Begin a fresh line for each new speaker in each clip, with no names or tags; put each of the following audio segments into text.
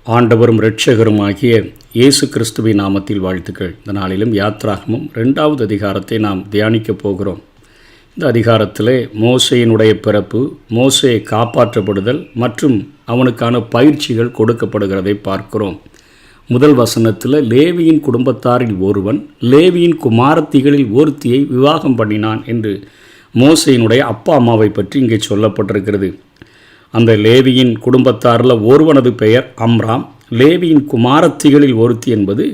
ஆண்டவரும் இரட்சகருமாகிய இயேசு கிறிஸ்துவின் நாமத்தில் வாழ்த்துக்கள். இந்த நாளிலும் யாத்ராகமம் 2வது அதிகாரத்தை நாம் தியானிக்கப் போகிறோம். இந்த அதிகாரத்திலே மோசேயினுடைய பிறப்பு, மோசே காப்பாற்றப்படுதல் மற்றும் அவனுக்கான பயிற்சிகள் கொடுக்கப்படுகிறதை பார்க்கிறோம். முதல் வசனத்தில் லேவியின் குடும்பத்தாரில் ஒருவன் லேவியின் குமாரத்திகளில் ஒருத்தியை விவாகம் பண்ணினான் என்று மோசேயினுடைய அப்பா அம்மாவை பற்றி இங்கே சொல்லப்பட்டிருக்கிறது. அந்த லேவியின் குடும்பத்தாரில் ஒருவனது பெயர் அம்ராம். லேவியின் குமாரத்திகளில் ஒருத்தி என்பது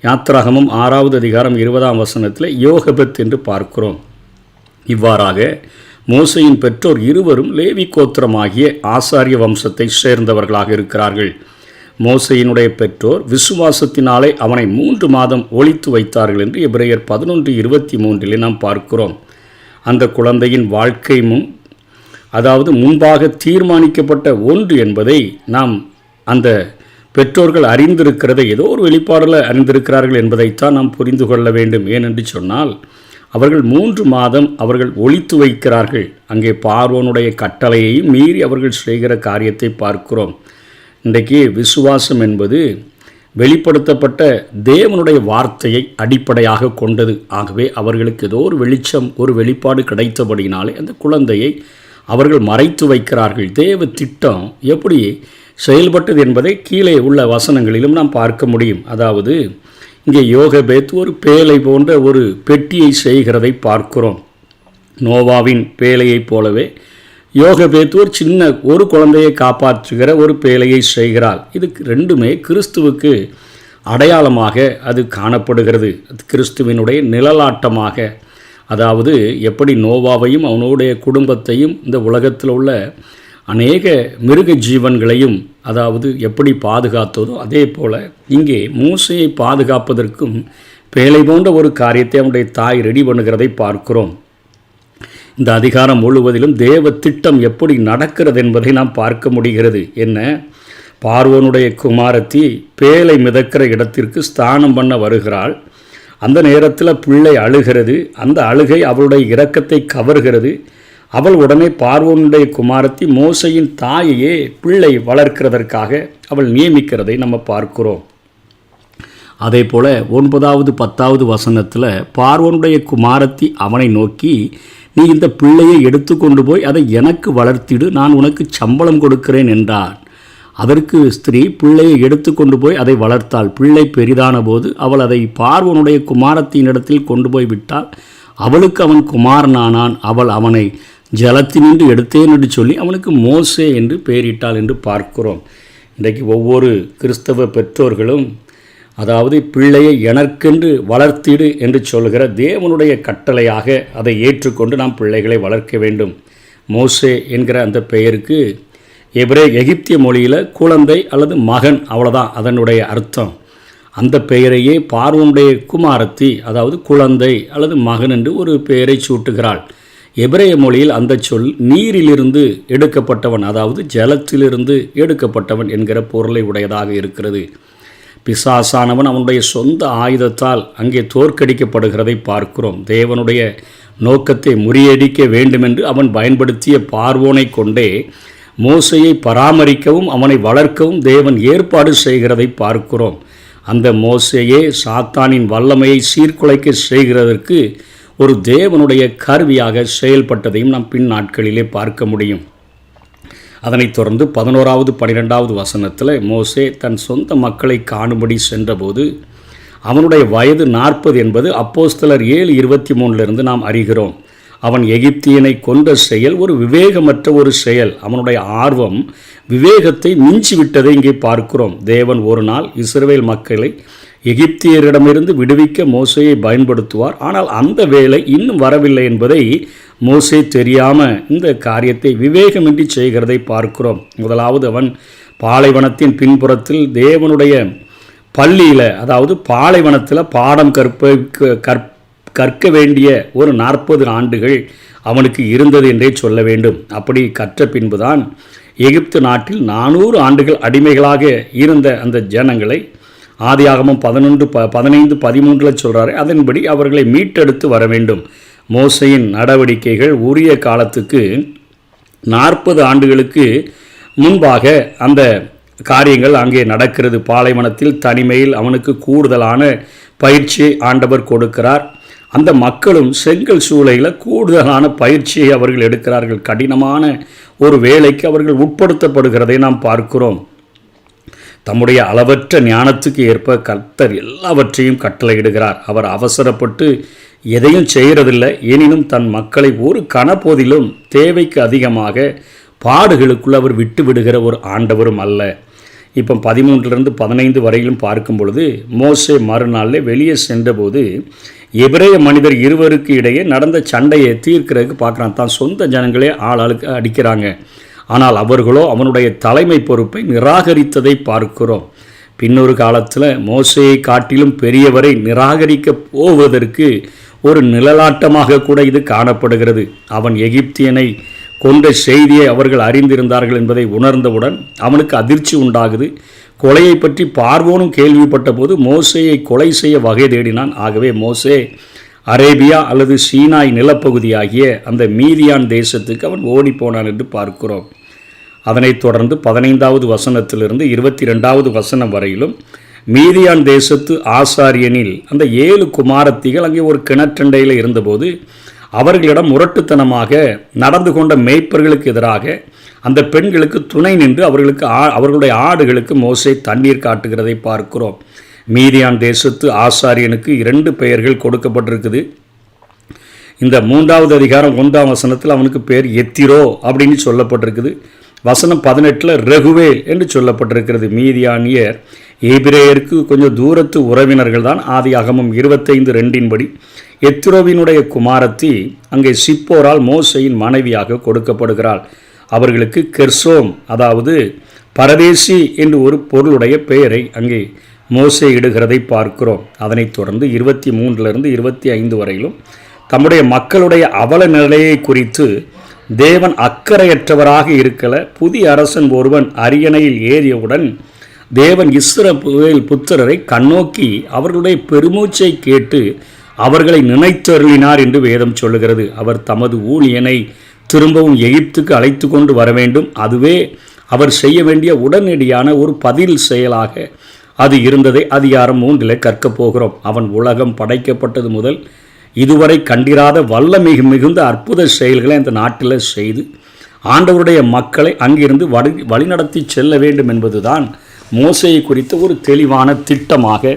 யாத்ராகமம் 6வது அதிகாரம் 20ஆம் வசனத்தில் யோகபத் என்று பார்க்கிறோம். இவ்வாறாக மோசேயின் பெற்றோர் இருவரும் லேவி கோத்திரமாகிய ஆசாரிய வம்சத்தை சேர்ந்தவர்களாக இருக்கிறார்கள். மோசேயினுடைய பெற்றோர் விசுவாசத்தினாலே அவனை 3 மாதம் ஒளித்து வைத்தார்கள் என்று எபிரேயர் 11:23 நாம் பார்க்கிறோம். அந்த குழந்தையின் வாழ்க்கையும் அதாவது முன்பாக தீர்மானிக்கப்பட்ட ஒன்று என்பதை நாம் அந்த பெற்றோர்கள் அறிந்திருக்கிறதை ஏதோ ஒரு வெளிப்பாடில் அறிந்திருக்கிறார்கள் என்பதைத்தான் நாம் புரிந்து கொள்ள வேண்டும். ஏனென்று சொன்னால் அவர்கள் 3 மாதம் அவர்கள் ஒளித்து வைக்கிறார்கள். அங்கே பார்வோனுடைய கட்டளையையும் மீறி அவர்கள் செய்கிற காரியத்தை பார்க்கிறோம். இன்றைக்கு விசுவாசம் என்பது வெளிப்படுத்தப்பட்ட தேவனுடைய வார்த்தையை அடிப்படையாக கொண்டது. ஆகவே அவர்களுக்கு ஏதோ ஒரு வெளிச்சம், ஒரு வெளிப்பாடு கிடைத்தபடினாலே அந்த குழந்தையை அவர்கள் மறைத்து வைக்கிறார்கள். தேவ திட்டம் எப்படி செயல்பட்டது என்பதை கீழே உள்ள வசனங்களிலும் நாம் பார்க்க முடியும். அதாவது இங்கே யோகபேத் ஒரு பேழை போன்ற ஒரு பெட்டியை செய்கிறதை பார்க்கிறோம். நோவாவின் பேழையைப் போலவே யோகபேத் ஒரு சின்ன ஒரு குழந்தையை காப்பாற்றுகிற ஒரு பேழையை செய்கிறாள். இது ரெண்டுமே கிறிஸ்துவுக்கு அடையாளமாக அது காணப்படுகிறது. கிறிஸ்துவினுடைய நிழலாட்டமாக, அதாவது எப்படி நோவாவையும் அவனுடைய குடும்பத்தையும் இந்த உலகத்தில் உள்ள அநேக மிருக ஜீவன்களையும் அதாவது எப்படி பாதுகாத்ததோ அதே போல் இங்கே மோசேயை பாதுகாப்பதற்கும் பேழை போன்ற ஒரு காரியத்தை அவனுடைய தாய் ரெடி பண்ணுகிறதை பார்க்கிறோம். இந்த அதிகாரம் முழுவதிலும் தேவ திட்டம் எப்படி நடக்கிறது என்பதை நாம் பார்க்க முடிகிறது. என்ன, பார்வோனுடைய குமாரத்தி பேழை மிதக்கிற இடத்திற்கு ஸ்தானம் பண்ண வருகிறாள். அந்த நேரத்தில் பிள்ளை அழுகிறது. அந்த அழுகை அவளுடைய இரக்கத்தை கவர்கிறது. அவள் உடனே பார்வோனுடைய குமாரத்தி மோசையின் தாயையே பிள்ளை வளர்க்கிறதற்காக அவள் நியமிக்கிறதை நம்ம பார்க்கிறோம். அதே போல் 9வது 10வது வசனத்தில் பார்வோனுடைய குமாரத்தி அவனை நோக்கி, நீ இந்த பிள்ளையை எடுத்துக்கொண்டு போய் அதை எனக்கு வளர்த்திடு, நான் உனக்கு சம்பளம் கொடுக்கிறேன் என்றான். அதற்கு ஸ்திரீ பிள்ளையை எடுத்து கொண்டு போய் அதை வளர்த்தாள். பிள்ளை பெரிதான போது அவள் அதை பார்வோனுடைய குமாரத்தினிடத்தில் கொண்டு போய் விட்டாள். அவளுக்கு அவன் குமாரனானான். அவள் அவனை ஜலத்தினின்று எடுத்தேன் என்று சொல்லி அவனுக்கு மோசே என்று பெயரிட்டாள் என்று பார்க்கிறோம். இன்றைக்கு ஒவ்வொரு கிறிஸ்தவ பெற்றோர்களும் அதாவது பிள்ளையை எனக்கென்று வளர்த்திடு என்று சொல்கிற தேவனுடைய கட்டளையாக அதை ஏற்றுக்கொண்டு நாம் பிள்ளைகளை வளர்க்க வேண்டும். மோசே என்கிற அந்த பெயருக்கு எகிப்திய மொழியில் குழந்தை அல்லது மகன், அவ்வளோதான் அதனுடைய அர்த்தம். அந்த பெயரையே பார்வோனுடைய குமாரத்தி அதாவது குழந்தை அல்லது மகன் என்று ஒரு பெயரை சூட்டுகிறாள். எபிரேய மொழியில் அந்த சொல் நீரிலிருந்து எடுக்கப்பட்டவன், அதாவது ஜலத்திலிருந்து எடுக்கப்பட்டவன் என்கிற பொருளை உடையதாக இருக்கிறது. பிசாசானவன் அவனுடைய சொந்த ஆயுதத்தால் அங்கே தோற்கடிக்கப்படுகிறதை பார்க்கிறோம். தேவனுடைய நோக்கத்தை முறியடிக்க வேண்டுமென்று அவன் பயன்படுத்திய பார்வோனை கொண்டே மோசையை பராமரிக்கவும் அவனை வளர்க்கவும் தேவன் ஏற்பாடு செய்கிறதை பார்க்கிறோம். அந்த மோசையே சாத்தானின் வல்லமையை சீர்குலைக்க செய்கிறதற்கு ஒரு தேவனுடைய கருவியாக செயல்பட்டதையும் நாம் பின் நாட்களிலே பார்க்க முடியும். அதனைத் தொடர்ந்து 11வது 12வது வசனத்தில் மோசே தன் சொந்த மக்களை காணும்படி சென்றபோது அவனுடைய வயது 40 என்பது அப்போஸ்தலர் 7:23 நாம் அறிகிறோம். அவன் எகிப்தியனை கொன்ற செயல் ஒரு விவேகமற்ற ஒரு செயல். அவனுடைய ஆர்வம் விவேகத்தை மிஞ்சிவிட்டதை இங்கே பார்க்கிறோம். தேவன் ஒரு நாள் இஸ்ரவேல் மக்களை எகிப்தியரிடமிருந்து விடுவிக்க மோசேயை பயன்படுத்துவார். ஆனால் அந்த வேளை இன்னும் வரவில்லை என்பதை மோசே தெரியாமல் இந்த காரியத்தை விவேகமின்றி செய்கிறதை பார்க்கிறோம். முதலாவது அவன் பாலைவனத்தின் பின்புறத்தில் தேவனுடைய பள்ளியில், அதாவது பாலைவனத்தில் பாடம் கற்க வேண்டிய ஒரு 40 ஆண்டுகள் அவனுக்கு இருந்தது என்றே சொல்ல வேண்டும். அப்படி கற்ற பின்புதான் எகிப்து நாட்டில் 400 ஆண்டுகள் அடிமைகளாக இருந்த அந்த ஜனங்களை ஆதியாகமம் 11:15-13 சொல்கிறாரு. அதன்படி அவர்களை மீட்டெடுத்து வர வேண்டும். மோசையின் நடவடிக்கைகள் உரிய காலத்துக்கு 40 ஆண்டுகளுக்கு முன்பாக அந்த காரியங்கள் அங்கே நடக்கிறது. பாலைவனத்தில் தனிமையில் அவனுக்கு கூடுதலான பயிற்சியை ஆண்டவர் கொடுக்கிறார். அந்த மக்களும் செங்கல் சூளையில் கூடுதலான பயிற்சியை அவர்கள் எடுக்கிறார்கள். கடினமான ஒரு வேலைக்கு அவர்கள் உட்படுத்தப்படுகிறதை நாம் பார்க்கிறோம். தம்முடைய அளவற்ற ஞானத்துக்கு ஏற்ப கர்த்தர் எல்லாவற்றையும் கட்டளையிடுகிறார். அவர் அவசரப்பட்டு எதையும் செய்கிறதில்லை. எனினும் தன் மக்களை ஒரு கணப்போதிலும் தேவைக்கு அதிகமாக பாடுகளுக்குள் அவர் விட்டு விடுகிற ஒரு ஆண்டவரும் அல்ல. இப்போ 13 15 வரையிலும் பார்க்கும் பொழுது, மோசே மறுநாளில் வெளியே சென்றபோது எபிரேய மனிதர் இருவருக்கு இடையே நடந்த சண்டையை தீர்க்கிறதுக்கு பார்க்குறான். தான் சொந்த ஜனங்களே ஆளுக்கு அடிக்கிறாங்க. ஆனால் அவர்களோ அவனுடைய தலைமை பொறுப்பை நிராகரித்ததை பார்க்கிறோம். பின்னொரு காலத்தில் மோசேயை காட்டிலும் பெரியவரை நிராகரிக்க போவதற்கு ஒரு நிழலாட்டமாக கூட இது காணப்படுகிறது. அவன் எகிப்தியனை கொண்ட செய்தியை அவர்கள் அறிந்திருந்தார்கள் என்பதை உணர்ந்தவுடன் அவனுக்கு அதிர்ச்சி உண்டாகுது. கொலையை பற்றி பார்வோனும் கேள்விப்பட்ட போது மோசேயை கொலை செய்ய வகை தேடினான். ஆகவே மோசே அரேபியா அல்லது சீனாய் நிலப்பகுதியாகிய அந்த மீதியான் தேசத்துக்கு அவன் ஓடிப்போனான் என்று பார்க்கிறோம். அதனைத் தொடர்ந்து 15வது வசனத்திலிருந்து 22வது வசனம் வரையிலும் மீதியான் தேசத்து ஆசாரியனில் அந்த 7 குமாரத்திகள் அங்கே ஒரு கிணற்றண்டையில் இருந்தபோது அவர்களிடம் முரட்டுத்தனமாக நடந்து கொண்ட மேய்ப்பர்களுக்கு எதிராக அந்த பெண்களுக்கு துணை நின்று அவர்களுடைய ஆடுகளுக்கு மோசே தண்ணீர் காட்டுகிறதை பார்க்கிறோம். மீதியான் தேசத்து ஆசாரியனுக்கு 2 பெயர்கள் கொடுக்கப்பட்டிருக்குது. இந்த 3வது அதிகாரம் 1ஆம் வசனத்தில் அவனுக்கு பேர் எத்திரோ அப்படின்னு சொல்லப்பட்டிருக்குது. வசனம் 18 ரெகுவேல் என்று சொல்லப்பட்டிருக்கிறது. மீதியானியர் எபிரேயருக்கு கொஞ்சம் தூரத்து உறவினர்கள் தான். ஆதியாகமம் 25:2 படி எத்திரோவினுடைய குமாரத்தி அங்கே சிப்போரால் மோசையின் மனைவியாக கொடுக்கப்படுகிறாள். அவர்களுக்கு கெர்சோம், அதாவது பரதேசி என்று ஒரு பொருளுடைய பெயரை அங்கே மோசே இடுகிறதை பார்க்கிறோம். அதனைத் தொடர்ந்து 23 25 வரையிலும் தம்முடைய மக்களுடைய அவல நிலையை குறித்து தேவன் அக்கறையற்றவராக இருக்கல. புதிய அரசன் ஒருவன் அரியணையில் ஏறியவுடன் தேவன் இஸ்ரவேல் புத்திரரை கண்ணோக்கி அவர்களுடைய பெருமூச்சை கேட்டு அவர்களை நினைத்தருளினார் என்று வேதம் சொல்லுகிறது. அவர் தமது ஊழியனை திரும்பவும் எகிப்துக்கு அழைத்து கொண்டு வர வேண்டும். அதுவே அவர் செய்ய வேண்டிய உடனடியான ஒரு பதில் செயலாக அது இருந்ததை அதிகாரம் 3 கற்கப் போகிறோம். அவன் உலகம் படைக்கப்பட்டது முதல் இதுவரை கண்டிராத மிகுந்த அற்புத செயல்களை அந்த நாட்டில் செய்து ஆண்டவருடைய மக்களை அங்கிருந்து வழிநடத்தி செல்ல வேண்டும் என்பதுதான் மோசேயை குறித்த ஒரு தெளிவான திட்டமாக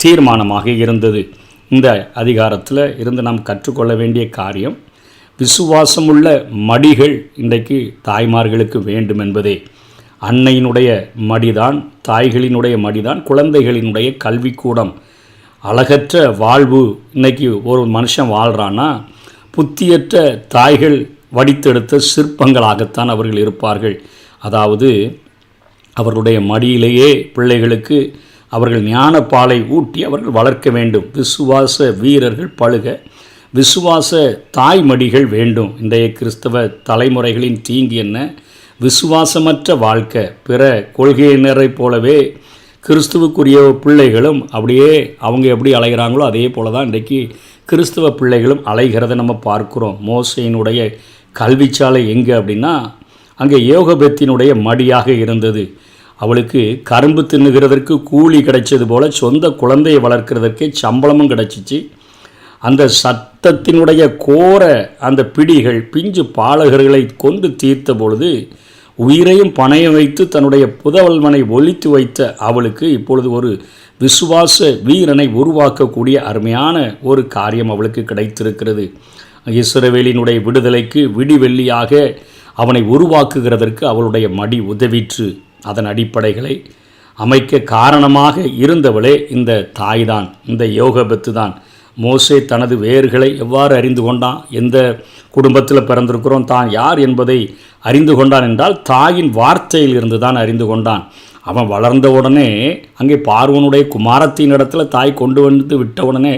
தீர்மானமாக இருந்தது. இந்த அதிகாரத்தில் இருந்து நாம் கற்றுக்கொள்ள வேண்டிய காரியம், விசுவாசமுள்ள மடிகள் இன்றைக்கு தாய்மார்களுக்கு வேண்டும் என்பதே. அன்னையினுடைய மடிதான், தாய்களினுடைய மடிதான் குழந்தைகளினுடைய கல்விக்கூடம். அழகற்ற வாழ்வு இன்றைக்கி ஒரு மனுஷன் வாழ்கிறான்னா புத்தியற்ற தாய்கள் வடித்தெடுத்த சிற்பங்களாகத்தான் அவர்கள் இருப்பார்கள். அதாவது அவர்களுடைய மடியிலேயே பிள்ளைகளுக்கு அவர்கள் ஞானப்பாலை ஊட்டி அவர்கள் வளர்க்க வேண்டும். விசுவாச வீரர்கள் பழுக விசுவாச தாய்மடிகள் வேண்டும். இன்றைய கிறிஸ்தவ தலைமுறைகளின் தீங்கு என்ன? விசுவாசமற்ற வாழ்க்கை. பிற கொள்கையினரை போலவே கிறிஸ்துவுக்குரிய பிள்ளைகளும் அப்படியே அவங்க எப்படி அலைகிறாங்களோ அதே போல தான் இன்றைக்கு கிறிஸ்தவ பிள்ளைகளும் அலைகிறத நம்ம பார்க்குறோம். மோசையினுடைய கல்விச்சாலை எங்கே அப்படின்னா அங்கே யோகபெத்தினுடைய மடியாக இருந்தது. அவளுக்கு கரும்பு தின்னுகிறதற்கு கூலி கிடைச்சது போல் சொந்த குழந்தையை வளர்க்கிறதற்கே சம்பளமும் கிடைச்சிச்சு. அந்த சத்தத்தினுடைய கோர அந்த பிடிகள் பிஞ்சு பாலகர்களை கொண்டு தீர்த்த பொழுது உயிரையும் பணையம் வைத்து தன்னுடைய புதவல்வனை ஒழித்து வைத்த அவளுக்கு இப்பொழுது ஒரு விசுவாச வீரனை உருவாக்கக்கூடிய அருமையான ஒரு காரியம் அவளுக்கு கிடைத்திருக்கிறது. இஸ்ரவேலினுடைய விடுதலைக்கு விடிவெள்ளியாக அவனை உருவாக்குகிறதற்கு அவளுடைய மடி உதவிற்று. அதன் அடிப்படைகளை அமைக்க காரணமாக இருந்தவளே இந்த தாய்தான், இந்த யோகபத்து தான். மோசே தனது வேர்களை எவ்வாறு அறிந்து கொண்டான்? எந்த குடும்பத்தில் பிறந்திருக்கிறோம், தான் யார் என்பதை அறிந்து கொண்டான் என்றால் தாயின் வார்த்தையில் இருந்து தான் அறிந்து கொண்டான். அவன் வளர்ந்த உடனே அங்கே பார்வோனுடைய குமாரத்தின் இடத்துல தாய் கொண்டு வந்து விட்ட உடனே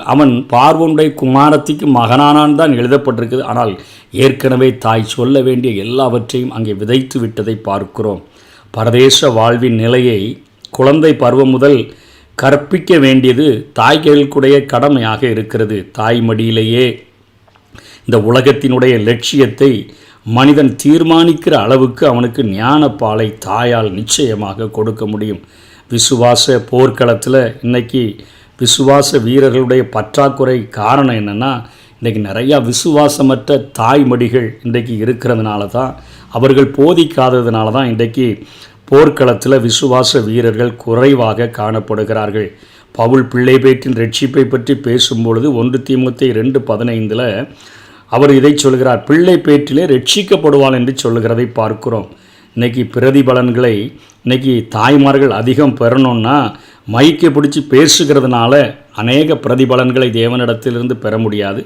அவன் பார்வோனுடைய குமாரத்திக்கு மகனானான் தான் எழுதப்பட்டிருக்குது. ஆனால் ஏற்கனவே தாய் சொல்ல வேண்டிய எல்லாவற்றையும் அங்கே விதைத்து விட்டதை பார்க்கிறோம். பரதேச வாழ்வின் நிலையை குழந்தை பருவம் முதல் கற்பிக்க வேண்டியது தாய்களுக்குடைய கடமையாக இருக்கிறது. தாய் மடியிலேயே இந்த உலகத்தினுடைய லட்சியத்தை மனிதன் தீர்மானிக்கிற அளவுக்கு அவனுக்கு ஞானப்பாலை தாயால் நிச்சயமாக கொடுக்க முடியும். விசுவாச போர்க்களத்தில் இன்றைக்கி விசுவாச வீரர்களுடைய பற்றாக்குறை காரணம் என்னென்னா, இன்றைக்கி நிறையா விசுவாசமற்ற தாய்மடிகள் இன்றைக்கி இருக்கிறதுனால தான், அவர்கள் போதிக்காததுனால தான் இன்றைக்கி போர்க்களத்தில் விசுவாச வீரர்கள் குறைவாக காணப்படுகிறார்கள். பவுல் பிள்ளைபேற்றின் ரட்சிப்பை பற்றி பேசும்பொழுது 1 தீமோத்தேயு 2:15 அவர் இதை சொல்கிறார், பிள்ளை பேற்றிலே ரட்சிக்கப்படுவாள் என்று சொல்லுகிறதை பார்க்கிறோம். இன்றைக்கி பிரதிபலன்களை இன்றைக்கி தாய்மார்கள் அதிகம் பெறணும்னா மைக்கை பிடிச்சி பேசுகிறதுனால அநேக பிரதிபலன்களை தேவனிடத்திலிருந்து பெற முடியாது.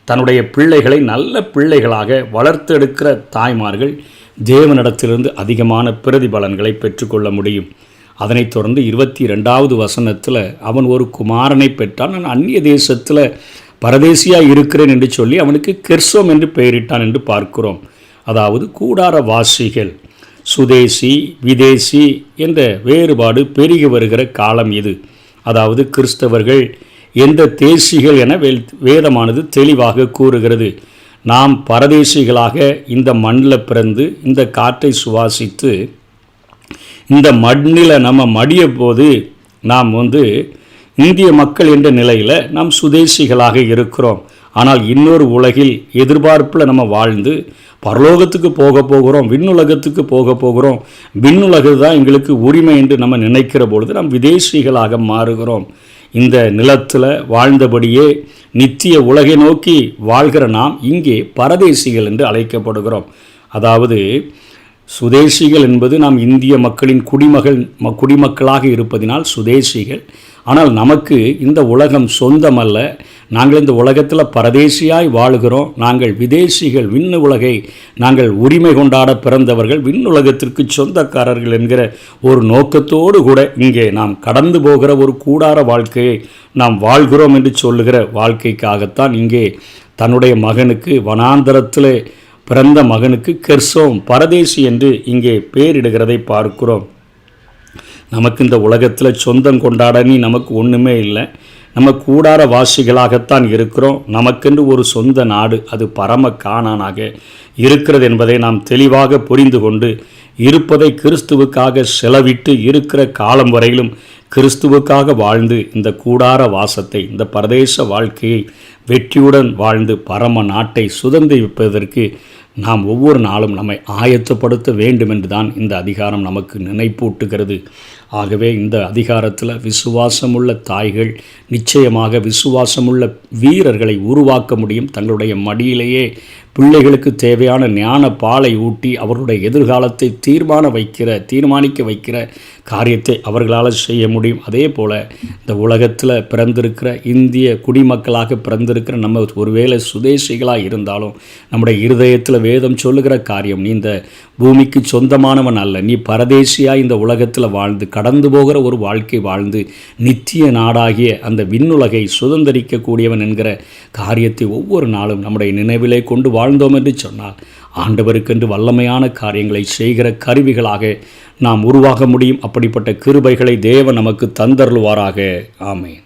தன்னுடைய பிள்ளைகளை நல்ல பிள்ளைகளாக வளர்த்தெடுக்கிற தாய்மார்கள் தேவனிடத்திலிருந்து அதிகமான பிரதிபலன்களை பெற்றுக்கொள்ள முடியும். அதனைத் தொடர்ந்து 22வது வசனத்தில் அவன் ஒரு குமாரனை பெற்றான், நான் அந்நிய தேசத்தில் பரதேசியாக இருக்கிறேன் என்று சொல்லி அவனுக்கு கெர்சோம் என்று பெயரிட்டான் என்று பார்க்கிறோம். அதாவது கூடார வாசிகள், சுதேசி விதேசி என்ற வேறுபாடு பெருகி வருகிற காலம் இது. அதாவது கிறிஸ்தவர்கள் எந்த தேசிகள் என வேதமானது தெளிவாக கூறுகிறது. நாம் பரதேசிகளாக இந்த மண்ணில் பிறந்து இந்த காற்றை சுவாசித்து இந்த மண்ணில் நம்ம மடிய போது நாம் இந்திய மக்கள் என்ற நிலையில் நாம் சுதேசிகளாக இருக்கிறோம். ஆனால் இன்னொரு உலகில் எதிர்பார்ப்பில் நம்ம வாழ்ந்து பரலோகத்துக்கு போக போகிறோம், விண்ணுலகத்துக்கு போக போகிறோம், விண்ணுலகு தான் எங்களுக்கு உரிமை என்று நம்ம நினைக்கிற பொழுது நாம் விதேசிகளாக மாறுகிறோம். இந்த நிலத்தில் வாழ்ந்தபடியே நித்திய உலகை நோக்கி வாழ்கிற நாம் இங்கே பரதேசிகள் என்று அழைக்கப்படுகிறோம். அதாவது சுதேசிகள் என்பது நாம் இந்திய மக்களின் குடிமக்களாக இருப்பதினால் சுதேசிகள். ஆனால் நமக்கு இந்த உலகம் சொந்தமல்ல. நாங்கள் இந்த உலகத்தில் பரதேசியாய் வாழுகிறோம். நாங்கள் விதேசிகள், விண்ணு உலகை நாங்கள் உரிமை கொண்டாட பிறந்தவர்கள், விண்ணுலகத்திற்கு சொந்தக்காரர்கள் என்கிற ஒரு நோக்கத்தோடு கூட இங்கே நாம் கடந்து போகிற ஒரு கூடார வாழ்க்கையை நாம் வாழ்கிறோம் என்று சொல்லுகிற வாழ்க்கைக்காகத்தான் இங்கே தன்னுடைய மகனுக்கு வனாந்தரத்தில் பிறந்த மகனுக்கு கெர்சோம் பரதேசி என்று இங்கே பேரிடுகிறதை பார்க்கிறோம். நமக்கு இந்த உலகத்தில் சொந்தம் கொண்டாட நமக்கு ஒன்றுமே இல்லை. நம்ம கூடார வாசிகளாகத்தான் இருக்கிறோம். நமக்கென்று ஒரு சொந்த நாடு, அது பரம கானானாக இருக்கிறது என்பதை நாம் தெளிவாக புரிந்து கொண்டு இருப்பதை கிறிஸ்துவுக்காக செலவிட்டு இருக்கிற காலம் வரையிலும் கிறிஸ்துவுக்காக வாழ்ந்து இந்த கூடார வாசத்தை, இந்த பரதேச வாழ்க்கையை வெற்றியுடன் வாழ்ந்து பரம நாட்டை சுதந்திரிப்பதற்கு நாம் ஒவ்வொரு நாளும் நம்மை ஆயத்தப்படுத்த வேண்டும் என்று தான் இந்த அதிகாரம் நமக்கு நினைப்பூட்டுகிறது. ஆகவே இந்த அதிகாரத்தில் விசுவாசமுள்ள தாய்கள் நிச்சயமாக விசுவாசமுள்ள வீரர்களை உருவாக்க முடியும். தங்களுடைய மடியிலேயே பிள்ளைகளுக்கு தேவையான ஞான பாலை ஊட்டி அவர்களுடைய எதிர்காலத்தை தீர்மானிக்க வைக்கிற காரியத்தை அவர்களால் செய்ய முடியும். அதே போல் இந்த உலகத்தில் பிறந்திருக்கிற இந்திய குடிமக்களாக பிறந்திருக்கிற நம்ம ஒருவேளை சுதேசிகளாக இருந்தாலும் நம்முடைய இருதயத்தில் வேதம் சொல்லுகிற காரியம், நீ இந்த பூமிக்கு சொந்தமானவன் அல்ல, நீ பரதேசியாக இந்த உலகத்தில் வாழ்ந்து கடந்து போகிற ஒரு வாழ்க்கை வாழ்ந்து நித்திய நாடாகிய அந்த விண்ணுலகை சுதந்திரிக்கக்கூடியவன் என்கிற காரியத்தை ஒவ்வொரு நாளும் நம்முடைய நினைவிலே கொண்டு வாழ்ந்தோம் என்று சொன்னால் ஆண்டவருக்கென்று வல்லமையான காரியங்களை செய்கிற கருவிகளாக நாம் உருவாக முடியும். அப்படிப்பட்ட கிருபைகளை தேவன் நமக்கு தந்தருள்வாராக. ஆமென்.